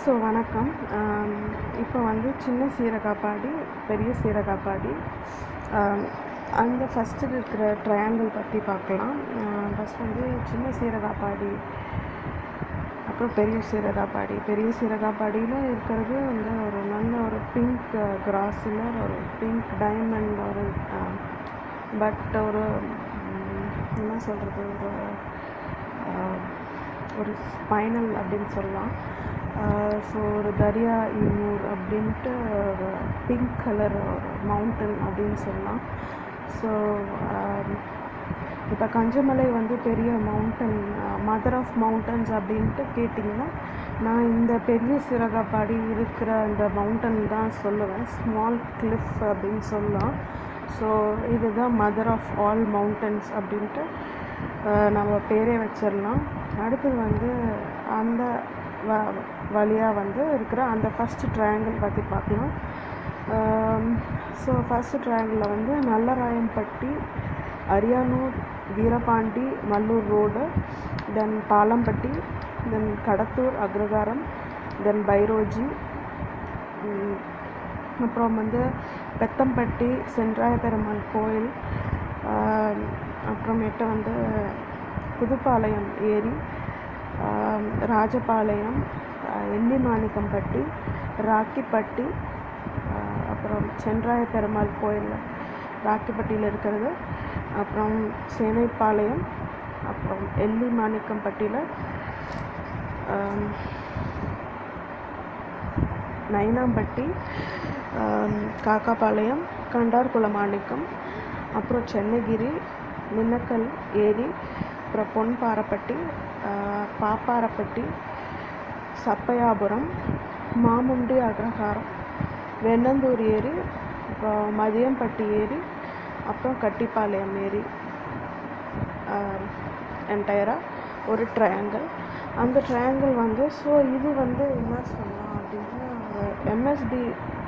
வணக்கம். இப்போ வந்து சின்ன சீரகாப்பாடி, பெரிய சீரகாப்பாடி, அந்த ஃபஸ்ட்டு இருக்கிற ட்ரையாங்கிள் பற்றி பார்க்கலாம். ஃபஸ்ட் வந்து சின்ன சீரகாப்பாடி, அப்புறம் பெரிய சீரகாப்பாடி. பெரிய சீரகாப்பாடியில் இருக்கிறது வந்து ஒரு நல்ல ஒரு பிங்க் கிராஸில் ஒரு பிங்க் டைமண்ட் ஒரு என்ன சொல்கிறது, ஒரு ஸ்பைனல் அப்படின்னு சொல்லலாம். ஸோ ஒரு தரியா இமூர் அப்படின்ட்டு ஒரு பிங்க் கலர் ஒரு மவுண்டன் அப்படின்னு சொல்லலாம். ஸோ இப்போ கஞ்சமலை வந்து பெரிய மவுண்டன், மதர் ஆஃப் மவுண்டன்ஸ் அப்படின்ட்டு கேட்டிங்கன்னா நான் இந்த பெரிய சீரகாப்பாடி இருக்கிற அந்த மவுண்டன் தான் சொல்லுவேன். ஸ்மால் கிளிஃப் அப்படின்னு சொல்லலாம். ஸோ இதுதான் மதர் ஆஃப் ஆல் மவுண்டன்ஸ் அப்படின்ட்டு நம்ம பேரே வச்சிடலாம். அடுத்தது வந்து அந்த வழியாக வந்து இருக்கிற அந்த ஃபஸ்ட்டு ட்ரையாங்கிள் பற்றி பார்க்கலாம். ஸோ ஃபஸ்ட்டு ட்ரையாங்கிளில் வந்து நல்லராயம்பட்டி, அரியானூர், வீரபாண்டி, மல்லூர் ரோடு, தென் பாலம்பட்டி, தென் கடத்தூர் அக்ரகாரம், தென் பைரோஜி, அப்புறம் வந்து பெத்தம்பட்டி சென்றாய பெருமாள் கோயில், அப்புறமேட்டு வந்து புதுப்பாளையம் ஏரி, ராஜபாளையம், எல்லிமாணிக்கம்பட்டி, ராக்கிப்பட்டி, அப்புறம் சென்றாய பெருமாள் கோயில் ராக்கிப்பட்டியில் இருக்கிறது, அப்புறம் சேனைப்பாளையம், அப்புறம் எல்லிமாணிக்கம்பட்டியில் நைனாம்பட்டி, காக்காபாளையம், கண்டார்குளமாணிக்கம், அப்புறம் சென்னகிரி, மின்னக்கல் ஏரி, அப்புறம் பொன்பாரப்பட்டி, பாப்பாரப்பட்டி, சப்பையாபுரம், மாமுண்டி அக்ரஹாரம், வெண்ணந்தூர் ஏரி, அப்புறம் மதியம்பட்டி ஏரி, அப்புறம் கட்டிப்பாளையம் ஏரி, என்டையராக ஒரு ட்ரையாங்கிள். அந்த ட்ரையாங்கிள் வந்து ஸோ இது வந்து என்ன சொல்லலாம் அப்படின்னா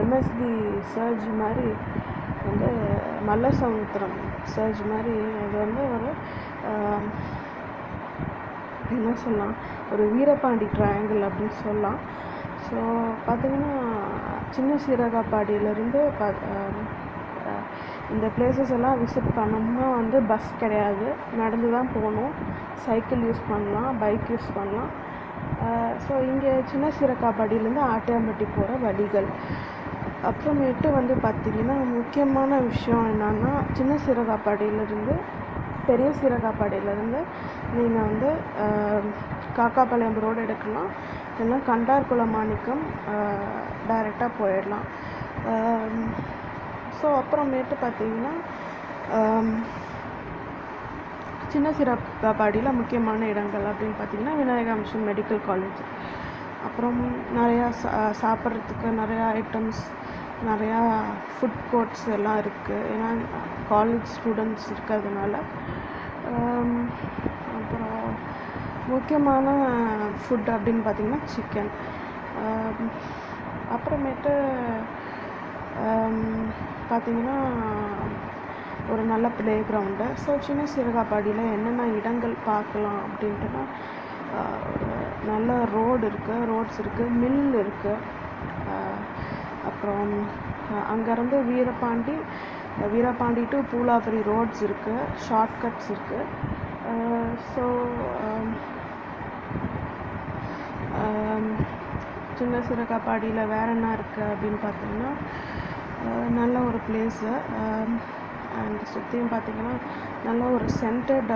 எம்எஸ்டி சர்ஜ் மாதிரி வந்து மல்லசமுத்திரம் சர்ஜ் மாதிரி அது வந்து ஒரு என்ன சொல்லலாம், ஒரு வீரபாண்டி ட்ரையாங்கிள் அப்படின்னு சொல்லலாம். ஸோ பார்த்திங்கன்னா சின்ன சீரகாப்பாடியிலேருந்து இந்த பிளேசஸ் எல்லாம் விசிட் பண்ணோம்னா வந்து பஸ் கிடையாது, நடந்து தான் போகணும். சைக்கிள் யூஸ் பண்ணலாம், பைக் யூஸ் பண்ணலாம். ஸோ இங்கே சின்ன சீரகாப்பாடியிலேருந்து ஆட்டையாம்பட்டி போகிற வழிகள். அப்புறமேட்டு வந்து பார்த்திங்கன்னா முக்கியமான விஷயம் என்னன்னா, சின்ன சீரகாப்பாடியிலேருந்து பெரிய சீரகாப்பாடியிலேருந்து நீங்கள் வந்து காக்காபாளையம் ரோடு எடுக்கலாம், இல்லைன்னா கண்டார்குளமாணிக்கம் டைரெக்டாக போயிடலாம். ஸோ அப்புறமேட்டு பார்த்திங்கன்னா சின்ன சீரகாப்பாடியில் முக்கியமான இடங்கள் அப்படின்னு பார்த்திங்கன்னா விநாயகா மிஷன் மெடிக்கல் காலேஜ், அப்புறம் நிறையா சாப்பிட்றதுக்கு நிறையா ஐட்டம்ஸ், நிறையா ஃபுட் கோர்ட்ஸ் எல்லாம் இருக்குது. ஏன்னா காலேஜ் ஸ்டூடெண்ட்ஸ் இருக்கிறதுனால. அப்புறம் முக்கியமான ஃபுட் அப்படின்னு பார்த்திங்கன்னா சிக்கன். அப்புறமேட்டு பார்த்திங்கன்னா ஒரு நல்ல ப்ளே கிரவுண்டு. ஸோ சின்ன சீரகாப்பாடியில் என்னென்ன இடங்கள் பார்க்கலாம் அப்படின்ட்டுனா ஒரு நல்ல ரோட்ஸ் இருக்குது, மில் இருக்குது, அப்புறம் அங்கேருந்து வீரபாண்டி டு பூலாபுரி ரோட்ஸ் இருக்குது, ஷார்ட்கட்ஸ் இருக்குது. ஸோ சின்ன சீரகாப்பாடியில் வேறு என்ன இருக்குது அப்படின்னு பார்த்தீங்கன்னா நல்ல ஒரு பிளேஸு, அண்ட் சுற்றியும் பார்த்திங்கன்னா நல்ல ஒரு சென்டர்ட்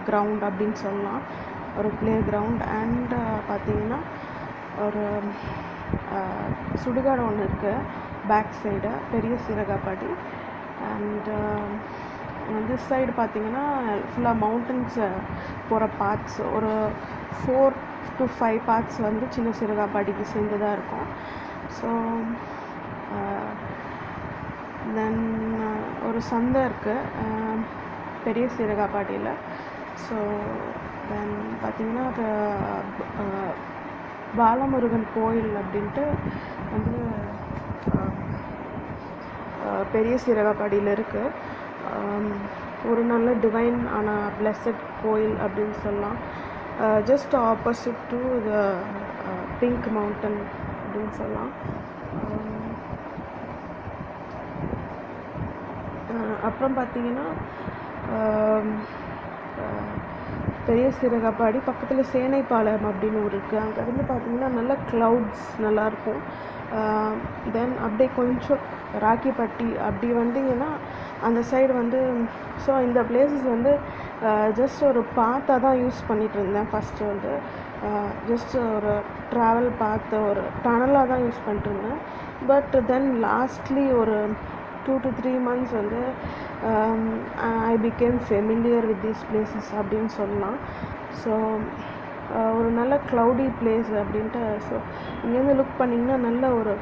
கிரவுண்ட் அப்படின்னு சொல்லலாம், ஒரு ப்ளே கிரவுண்ட். அண்ட் பார்த்திங்கன்னா ஒரு சுடுகாடு ஒன்று இருக்குது பேக் சைடு, பெரிய சீரகாப்பாடி. அண்ட் திஸ் சைடு பார்த்திங்கன்னா ஃபுல்லாக மவுண்டன்ஸ் போகிற பார்ட்ஸ், ஒரு 4 to 5 பார்ட்ஸ் வந்து சின்ன சீரகாப்பாடிக்கு சேர்ந்துதான் இருக்கும். ஸோ தென் ஒரு சந்தை இருக்குது பெரிய சீரகாப்பாடியில். ஸோ தென் பார்த்திங்கன்னா பாலமுருகன் கோயில் அப்படின்ட்டு வந்து பெரிய சீரகாப்பாடியில் இருக்குது. ஒரு நல்ல டிவைன் ஆன பிளஸட் கோயில் அப்படின்னு சொல்லலாம். Just opposite to the pink mountain அப்படின்னு சொல்லலாம். அப்புறம் பார்த்திங்கன்னா பெரிய சீரகாப்பாடி பக்கத்தில் சேனைப்பாளையம் அப்படின்னு ஒரு இருக்குது. அங்கேருந்து பார்த்திங்கன்னா நல்ல க்ளவுட்ஸ் நல்லாயிருக்கும். தென் அப்படியே கொஞ்சம் ராக்கிப்பட்டி அப்படி வந்தீங்கன்னா அந்த சைடு வந்து ஸோ இந்த பிளேசஸ் வந்து ஜஸ்ட் ஒரு பாத்தாக தான் யூஸ் பண்ணிகிட்டு இருந்தேன். ஃபஸ்ட்டு வந்து ஜஸ்ட் ஒரு ட்ராவல் பார்த்து ஒரு டனலாக தான் யூஸ் பண்ணிட்டு இருந்தேன். பட் தென் லாஸ்ட்லி ஒரு 2 to 3 months வந்து I became familiar with these places அப்படின்னு சொல்லலாம். ஸோ ஒரு நல்ல க்ளவுடி பிளேஸ் அப்படின்ட்டு. ஸோ இங்கேருந்து லுக் பண்ணிங்கன்னா நல்ல ஒரு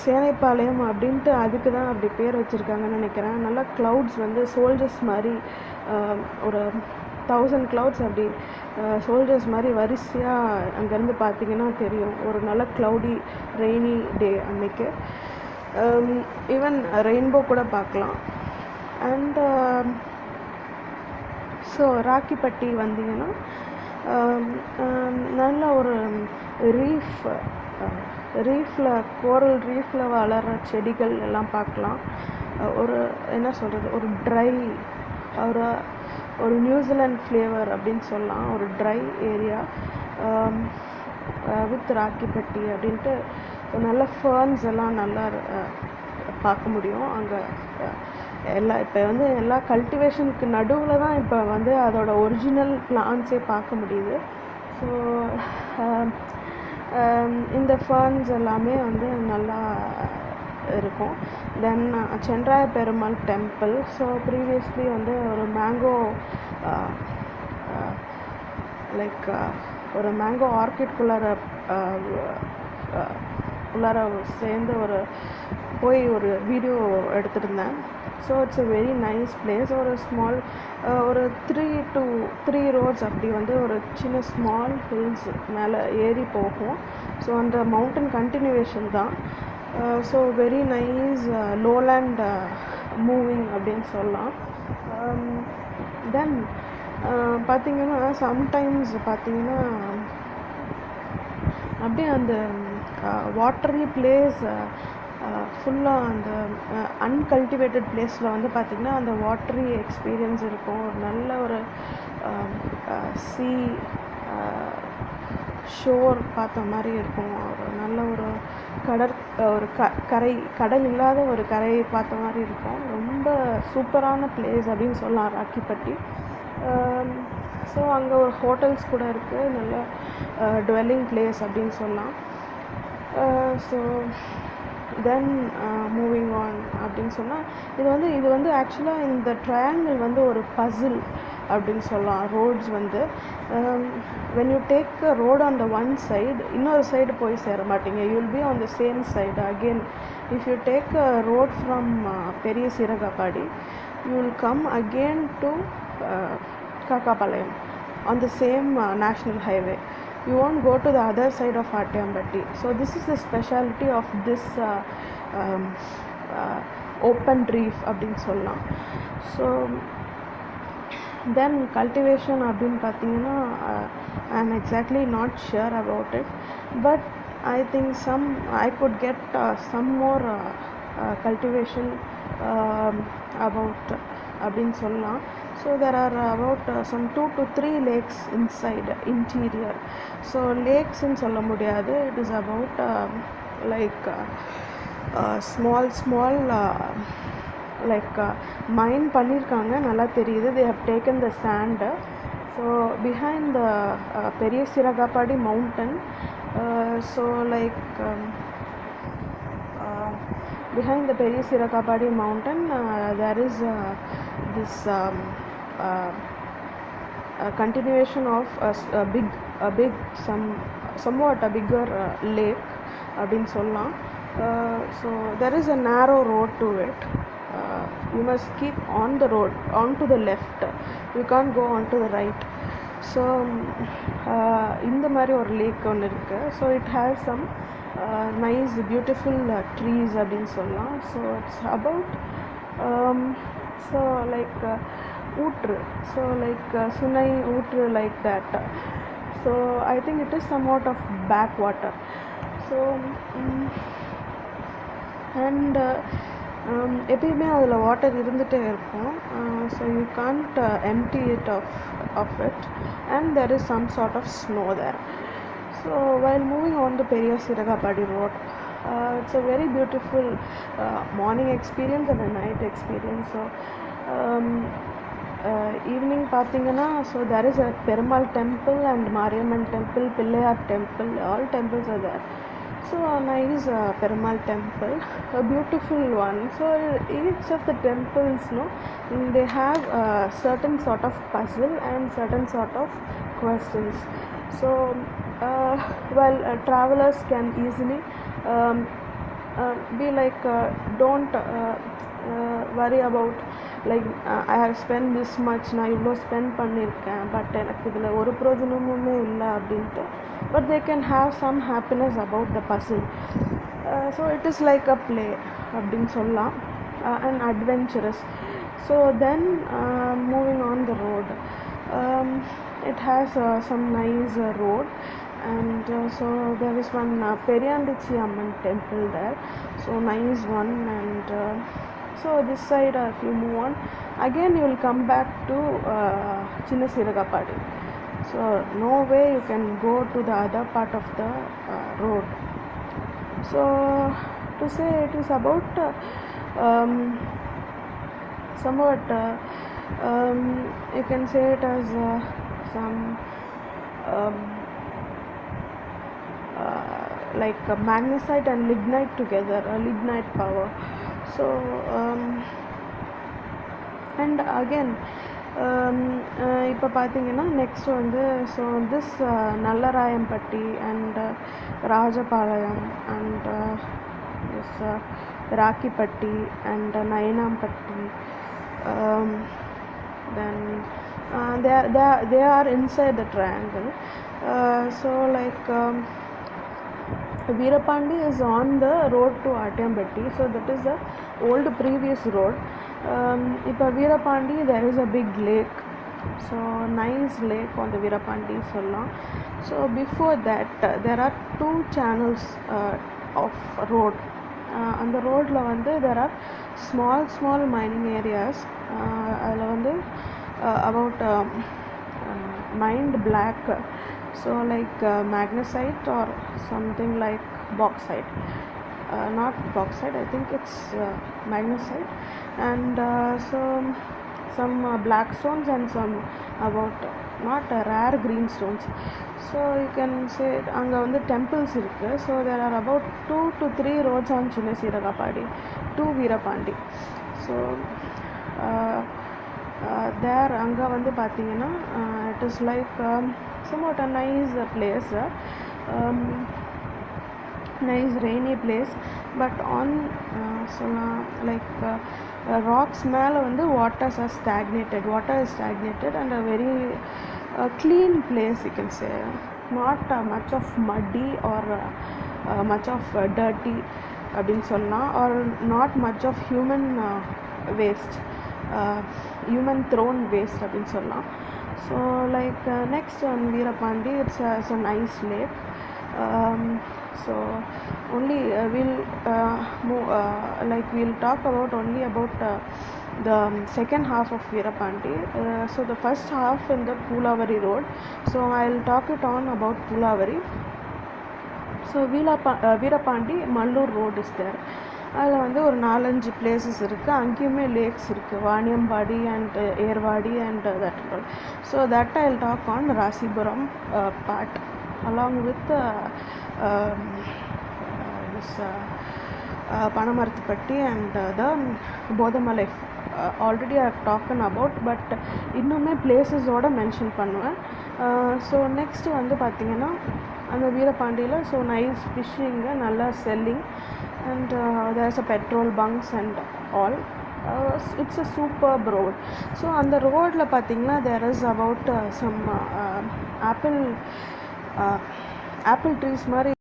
சேனைப்பாளையம் அப்படின்ட்டு அதுக்கு தான் அப்படி பேர் வச்சுருக்காங்கன்னு நினைக்கிறேன். நல்லா க்ளவுட்ஸ் வந்து சோல்ஜர்ஸ் மாதிரி ஒரு 1000 க்ளவுட்ஸ் அப்படி சோல்ஜர்ஸ் மாதிரி வரிசையாக அங்கேருந்து பார்த்திங்கன்னா தெரியும். ஒரு நல்ல க்ளவுடி ரெய்னி டே அன்னைக்கு ஈவன் ரெயின்போ கூட பார்க்கலாம். அண்ட் ஸோ ராக்கிப்பட்டி வந்தீங்கன்னா நல்ல ஒரு ரீஃபில் கோரல் ரீஃபில் வளர்கிற செடிகள் எல்லாம் பார்க்கலாம். ஒரு என்ன சொல்கிறது, ஒரு ட்ரை ஒரு நியூசிலாண்ட் ஃப்ளேவர் அப்படின்னு சொல்லலாம். ஒரு ட்ரை ஏரியா வித் ராக்கிப்பட்டி அப்படின்ட்டு நல்ல ஃபர்ன்ஸ் எல்லாம் நல்லா பார்க்க முடியும். அங்கே இப்போ வந்து எல்லா கல்டிவேஷனுக்கு நடுவில் தான் இப்போ வந்து அதோட ஒரிஜினல் பிளான்ஸே பார்க்க முடியுது. ஸோ இந்த ஃபர்ன்ஸ் எல்லாமே வந்து நல்லா இருக்கும். Then Chenraya Perumal temple. So previously வந்து ஒரு மேங்கோ லைக் ஒரு மேங்கோ ஆர்கிட்குள்ளார சேர்ந்து போய் ஒரு வீடியோ எடுத்துகிட்டு இருந்தேன். So it's a very nice place. ஒரு ஸ்மால் ஒரு 3 roads அப்படி வந்து ஒரு சின்ன ஸ்மால் ஹில்ஸ் மேலே ஏறி போகும். ஸோ அந்த மவுண்டன் கண்டினியூவேஷன் தான். ஸோ வெரி நைஸ் லோலேண்ட் மூவிங் அப்படின்னு சொல்லலாம். தென் பார்த்திங்கன்னா சம்டைம்ஸ் பார்த்திங்கன்னா அப்படியே அந்த வாட்டரி பிளேஸ் ஃபுல்லாக அந்த அன்கல்டிவேட்டட் பிளேஸில் வந்து பார்த்திங்கன்னா அந்த வாட்டரி எக்ஸ்பீரியன்ஸ் இருக்கும். ஒரு நல்ல ஒரு ஷோர் பார்த்த மாதிரி இருக்கும். ஒரு நல்ல ஒரு கடல் இல்லாத ஒரு கரையை பார்த்த மாதிரி இருக்கும். ரொம்ப சூப்பரான பிளேஸ் அப்படின்னு சொல்லலாம் ராக்கிப்பட்டி. ஸோ அங்கே ஒரு ஹோட்டல்ஸ் கூட இருக்குது. நல்ல டுவெல்லிங் பிளேஸ் அப்படின்னு சொல்லலாம். ஸோ தென் மூவிங் ஆன் அப்படின்னு சொன்னால் இது வந்து ஆக்சுவலாக இந்த ட்ரையாங்கிள் வந்து ஒரு பசில் அப்படின்னு சொல்லலாம். ரோட்ஸ் வந்து when you take a road on the one side, இன்னொரு சைடு போய் சேர மாட்டீங்க. you will be on the same side again. if you take a road from பெரிய Seeragapadi, you will come again to Kakkapalayam on the same national highway. You won't go to the other side of Attayambatti. So this is the speciality of this open reef அப்படின்னு சொல்லலாம். So then cultivation அப்படின்னு பார்த்தீங்கன்னா I am exactly not sure about it. But I think I could get some more cultivation about அப்படின்னு சொல்லலாம். So there are about some 2 to 3 lakes inside interior. So lakes in சொல்ல முடியாது. It is about like small like mine பண்ணியிருக்காங்க, நல்லா தெரியுது. They have taken the sand. So behind the பெரிய Seeragapadi mountain, so like behind the பெரிய Seeragapadi mountain there is this continuation of a big somewhat a bigger lake அப்படின்னு சொல்லலாம். So there is a narrow road to it. You must keep on the road, on to the left. You can't go on to the right. So இந்த மாதிரி ஒரு lake ஒன்று இருக்குது. So it has some nice beautiful trees அப்படின்னு சொல்லலாம். So it's about so like ஊற்று, so like சுனை ஊற்று like that. So I think it is somewhat of back water. So and எப்பயுமே அதில் வாட்டர் இருந்துகிட்டே இருக்கும். So you can't empty it off it and there is some sort of snow there. So while moving on the பெரிய சிறகாபாடி road, it's a very beautiful morning experience and a night experience. So evening பார்த்தீங்கன்னா, so there is a Perumal temple and Mariamman temple, Pillayar temple, all temples are there. So a nice Perumal temple, a beautiful one. So each of the temples, they have a certain sort of puzzle and certain sort of questions. So while travelers can easily be like, don't worry about like I have spent this much, நான் இவ்வளோ spend பண்ணியிருக்கேன், but எனக்கு இதில் ஒரு பிரயோஜனமுமே இல்லை அப்படின்ட்டு. But they can have some happiness about the puzzle. So it is like a play அப்படின்னு சொல்லலாம், and adventurous. So then moving on the road, it has some nice road, and so there is one Periyandichi Amman temple there, so nice one. And so this side, if you move on again, you will come back to Chinna Siragapadi. So no way you can go to the other part of the road. So to say, it is about somewhat you can say it as some like magnesite and lignite together, lignite power. So and again இப்போ பார்த்தீங்கன்னா next வந்து, so this Nallarayampatti and Rajapalayam and this Rakkipatti and Nayanampatti, then they are inside the triangle. So like Veerapandi is on the road to Atiyambatti, so that is the old previous road. இப்போ Veerapandi, there is a big lake, so nice lake on the Veerapandi சொல்லலாம். So before that there are two channels of road. அந்த ரோட்டில் வந்து there are small mining areas. அதில் வந்து about mined black, so like magnesite or something like bauxite, not bauxite, I think it's magnesite, and so some black stones and some about not rare green stones. So you can say அங்கே வந்து temples இருக்குது. So there are about 2 to 3 roads on Chinna Siragapadi to Veerapandi. So there அங்கே வந்து பார்த்தீங்கன்னா it is like somewhat a nice place, nice rainy place, but on so like rocks மேலே வந்து water is stagnated and a very clean place, you can say, not much of muddy or much of dirty அப்படின்னு சொல்லலாம், or not much of human waste, human thrown waste அப்படின்னு சொல்லலாம். So like next on Veerapandi, it's a nice lake. So only we'll talk about only about the second half of Veerapandi. So the first half in the Pulavari road, so I'll talk it on about Pulavari. So Veerapandi Mallur road is there. அதில் வந்து ஒரு 4-5 places இருக்குது, அங்கேயுமே lakes இருக்குது, Vaniyambadi and Ervadi and that. So that I will talk on Rasipuram part along with this Panamarathupatti and the Bodhamalai. Already I have talken about, but இன்னுமே பிளேசஸோடு mention பண்ணுவேன். So next வந்து பார்த்திங்கன்னா அந்த வீரபாண்டியில் ஸோ நைஸ் ஃபிஷ்ஷிங்கு, நல்லா selling, and there's a petrol bunks and all. It's a superb road. So on the road la pathina there is about some apple trees mari